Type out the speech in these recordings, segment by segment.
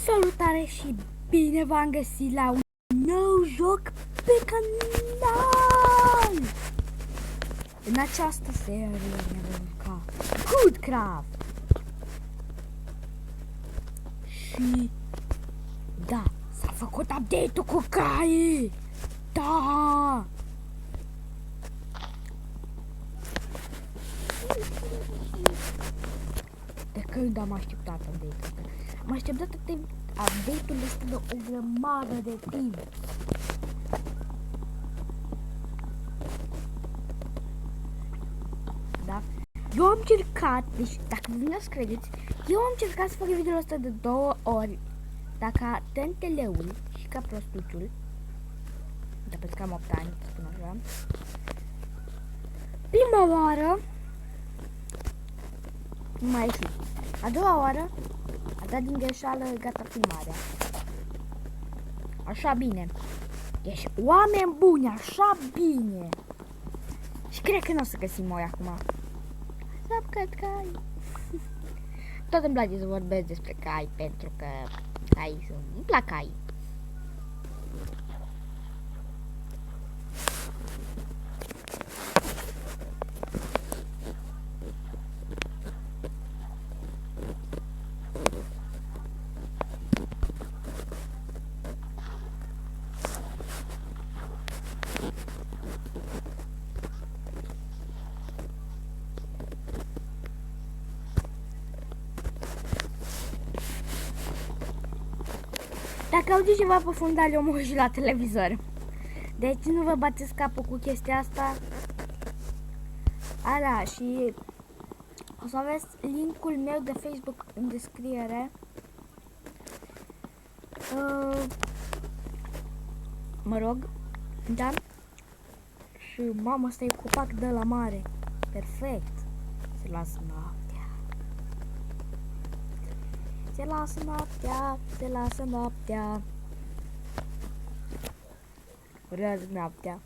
Salutare și bine v-am găsit la un nou joc pe canal! În această serie ne vom ca Goodcraft. Și da, s-a făcut update-ul cu caii! Da! De când am așteptat update-ul? Am așteptat update-ul este de o grămadă de timp. Da? Eu am încercat, deci dacă nu să credeți, eu am încercat să fac videoul ăsta de 2 ori. Dacă tenteleul și ca prostuciul, da, pentru că am 8 ani, spun așa. Prima oară mai ieșit. A doua oară a dat din greșeală, gata filmarea. Așa bine. Deci oameni buni, așa bine. Și cred că nu o să găsim moi acum. Sap că cai. Tot îmi place să vorbesc despre cai, pentru că cai sunt. Îmi plac cai. Dacă auziți ceva pe fundal, eu mă uit la televizor. Deci nu vă bateți capul cu chestia asta. Da, și o să aveți linkul meu de Facebook în descriere. Mă rog, da? Și mama, ăsta e copac de la mare. Perfect. Se lasă noaptea. Se lasă noaptea, se lasă noaptea. Urează noaptea.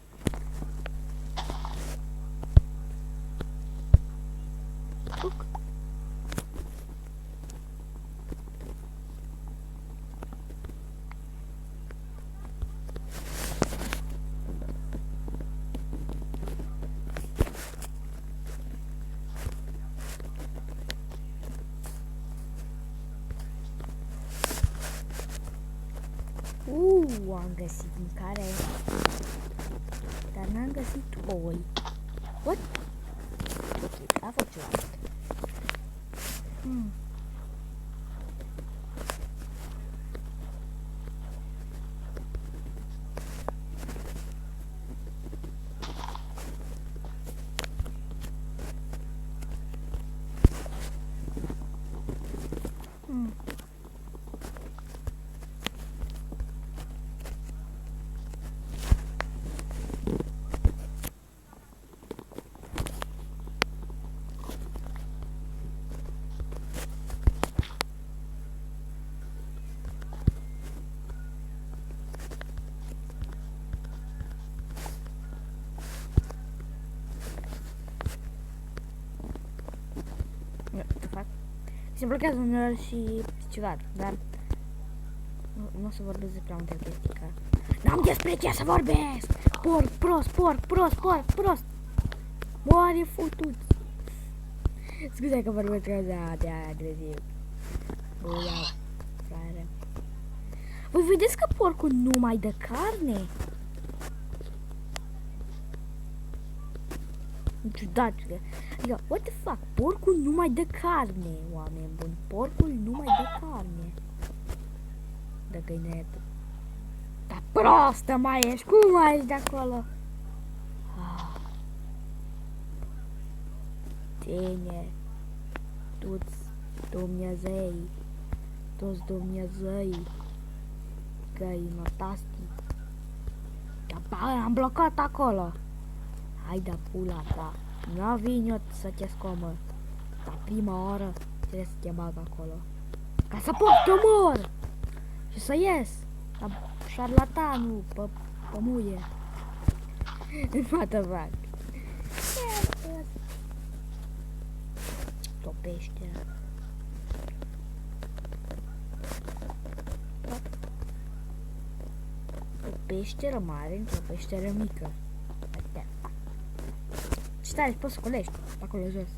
Am găsit mâncare, dar n-am găsit oi. What? Ok, a fost ciudat. Se blochează uneori și ceva, dar nu o să vorbesc despre multe chestii, că n-am despre ce să vorbesc! Porc, prost, porc, prost, porc, prost! Moare futuți! Scuze că vorbesc de agresiv. Ia, fraiere. Voi vedeți că porcul nu mai dă carne? Ciudat, adică, what the fuck, porcul nu mai dă carne, oameni buni, porcul nu mai dă carne. Dă găinetul. Dar prostă mai ești, cum mai ești de acolo? Tine, toți Dumnezei, găinătastii. Dar am blocat acolo. Hai de pula ta, n-a venit să te scomă. La prima oră trebuie să te bag acolo. Ca să pot te omor! Și să ies! La șarlatanul, pe muie. What the fuck? Topește. peșteră mare într-o peșteră mică. Și stai, poți să colești acolo jos.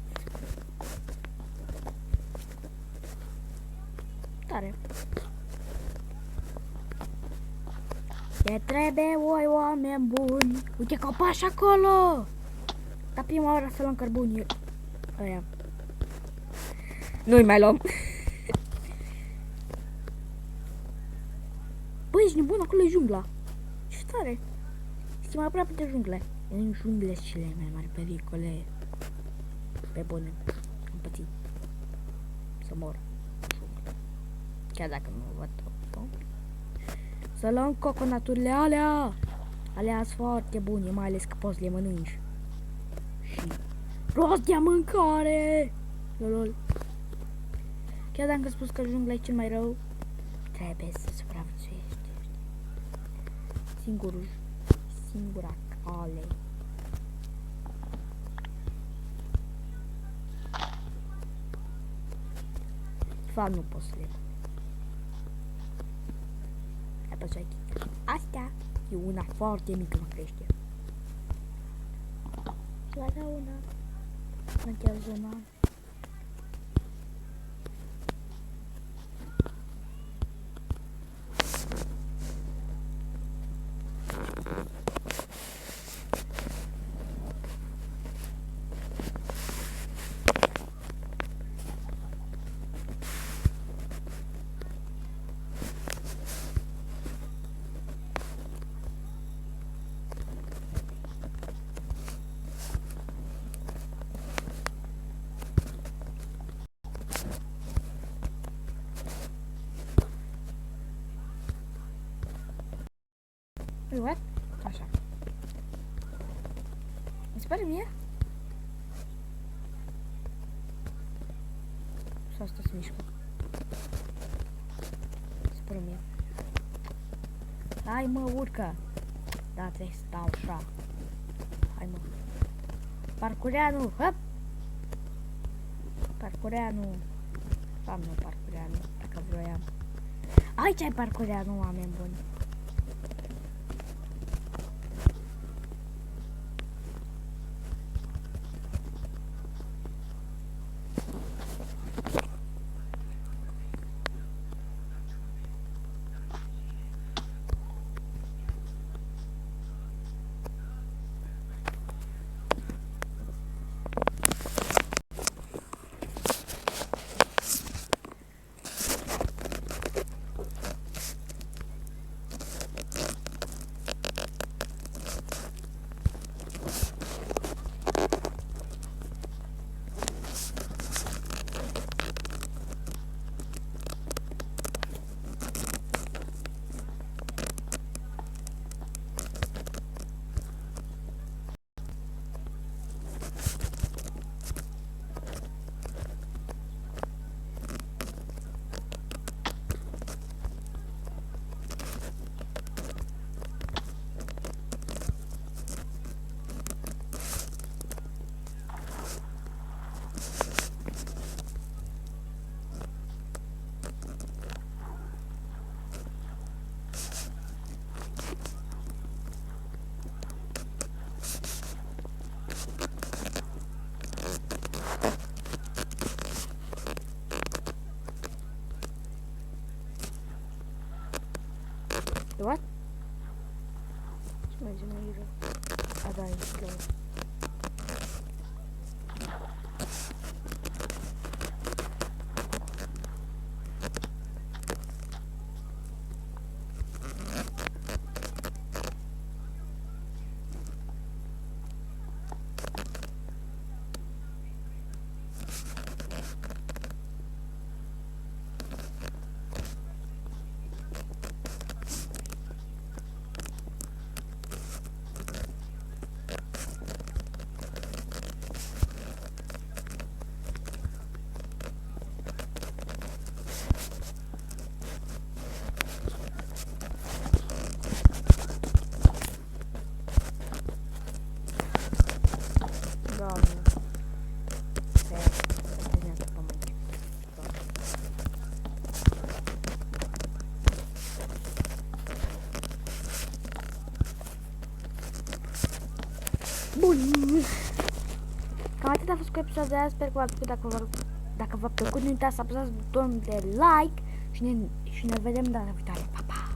Tare. Ce trebuie, voi oameni buni? Uite copaci acolo! Dar prima oară să luăm cărbunii ăia. Nu-i mai luăm. Băi, ești nebun, acolo e jungla. Ce tare! Ești mai aproape de jungle. În jungle cele mai mari pericole. Pe bune. Am pățit. Să mor. Chiar dacă nu văd tot. Să luăm coconaturile alea. Alea sunt foarte bune, mai ales că poți să le mănânci. Și rost de mâncare. Lol. Chiar dacă am spus că jungla e cel mai rău, trebuie să supraviețuiești. Singura cale. De fapt nu pot să le apăsai. Asta e una foarte mică, mă crește. Doar una. Contează una. Wait, what? Așa. Mi se pare mie? Sau asta se mișcă? Mi se pare mie. Hai mă, urcă! Da, trebuie să stau așa. Hai mă. Parcureanu, hop! Parcureanu. Fapt nu parcureanu, dacă vroiam. Aici ai parcureanu, oameni buni. What? Ce merge mai rău? A, da, e slow. Bun. Cam atât a fost cu episodul de azi. Sper că v-a plăcut. Dacă v-a plăcut, nu uitați să apăsați butonul de like și ne vedem data viitoare. Pa, pa!